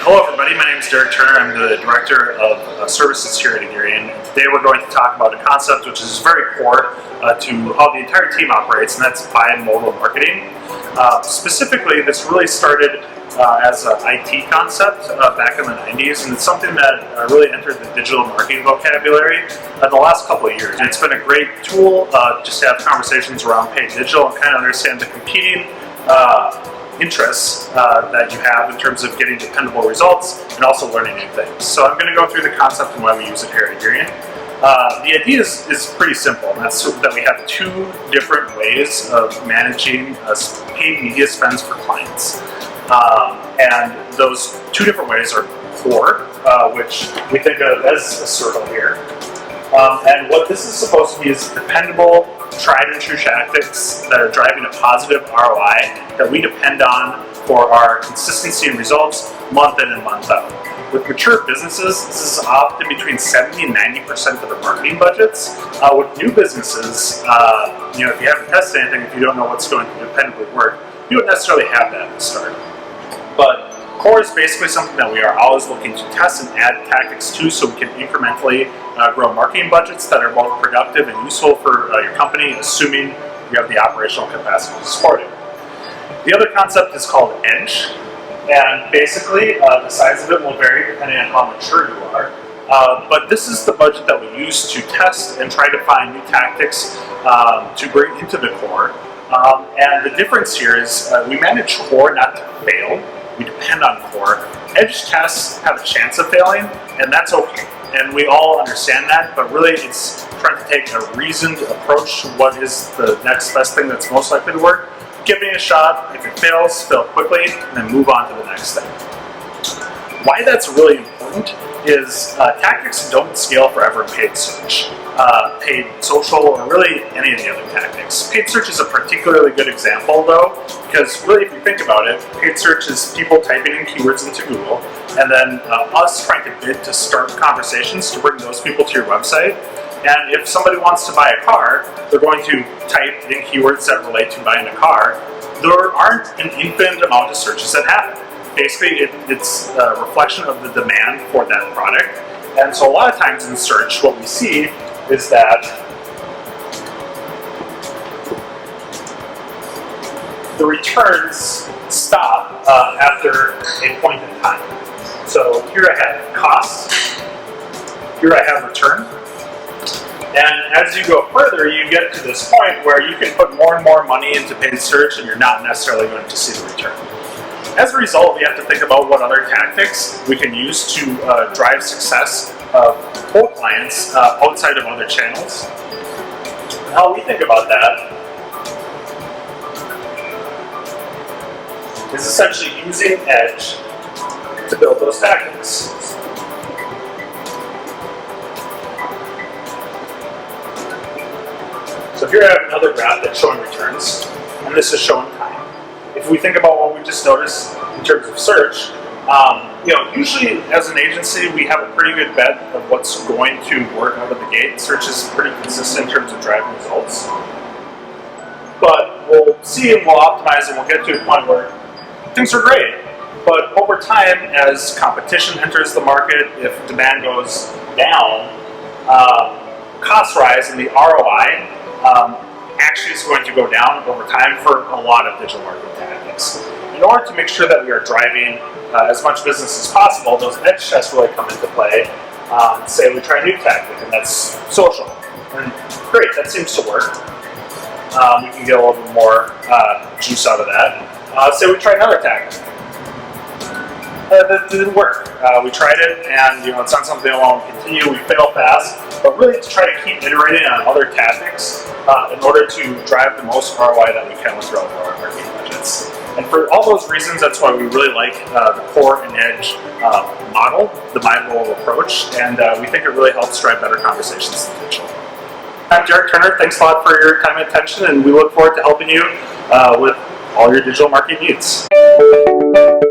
Hello everybody, my name is Derrick Turner. I'm the Director of Services here at Augurian. Today we're going to talk about a concept which is very core to how the entire team operates, and that's Bi-Modal marketing. Specifically, this really started as an IT concept back in the 90s, and it's something that really entered the digital marketing vocabulary in the last couple of years. And it's been a great tool just to have conversations around paid digital and kind of understand the competing interests that you have in terms of getting dependable results and also learning new things. So I'm going to go through the concept and why we use it here at Augurian. The idea is pretty simple, and that's that we have two different ways of managing paid media spends for clients. And those two different ways are core, which we think of as a circle here. And what this is supposed to be is dependable, tried and true tactics that are driving a positive ROI that we depend on for our consistency and results month in and month out. With mature businesses, this is often between 70 and 90% of their marketing budgets. With new businesses, if you haven't tested anything, if you don't know what's going to dependably work, you don't necessarily have that at the start. But core is basically something that we are always looking to test and add tactics to so we can incrementally grow marketing budgets that are both productive and useful for your company, assuming you have the operational capacity to support it. The other concept is called edge, and basically the size of it will vary depending on how mature you are. But this is the budget that we use to test and try to find new tactics to bring into the core. And the difference here is we manage core not to fail. We depend on core. Edge tests have a chance of failing, and that's okay. And we all understand that, but really it's trying to take a reasoned approach to what is the next best thing that's most likely to work. Give it a shot. If it fails, fail quickly, and then move on to the next thing. Why that's really important is tactics don't scale forever in paid search, paid social, or really any of the other tactics. Paid search is a particularly good example though, because really if you think about it, paid search is people typing in keywords into Google, and then us trying to bid to start conversations to bring those people to your website. And if somebody wants to buy a car, they're going to type in keywords that relate to buying a car. There aren't an infinite amount of searches that happen. Basically, it's a reflection of the demand for that product. And so a lot of times in search, what we see is that the returns stop after a point in time. So here I have cost, here I have return. And as you go further, you get to this point where you can put more and more money into paid search and you're not necessarily going to see the return. As a result, we have to think about what other tactics we can use to drive success for clients outside of other channels. And how we think about that is essentially using edge to build those tactics. So here I have another graph that's showing returns, and this is showing time. If we think about what we just noticed in terms of search, usually as an agency we have a pretty good bet of what's going to work out of the gate. Search is pretty consistent in terms of driving results. But we'll see and we'll optimize and we'll get to a point where things are great. But over time, as competition enters the market, if demand goes down, costs rise and the ROI actually is going to go down over time for a lot of digital marketing tactics. In order to make sure that we are driving as much business as possible, those edge tests really come into play. Say we try a new tactic, and that's social. And great, that seems to work. We can get a little bit more juice out of that. Say we try another tactic. That didn't work. We tried it, and it's not something that won't continue. We fail fast, but really to try to keep iterating on other tactics in order to drive the most ROI that we can with our marketing budgets. And for all those reasons, that's why we really like the core and edge model, the Bi-Modal approach, and we think it really helps drive better conversations in digital. I'm Derrick Turner. Thanks a lot for your time and attention, and we look forward to helping you with all your digital marketing needs.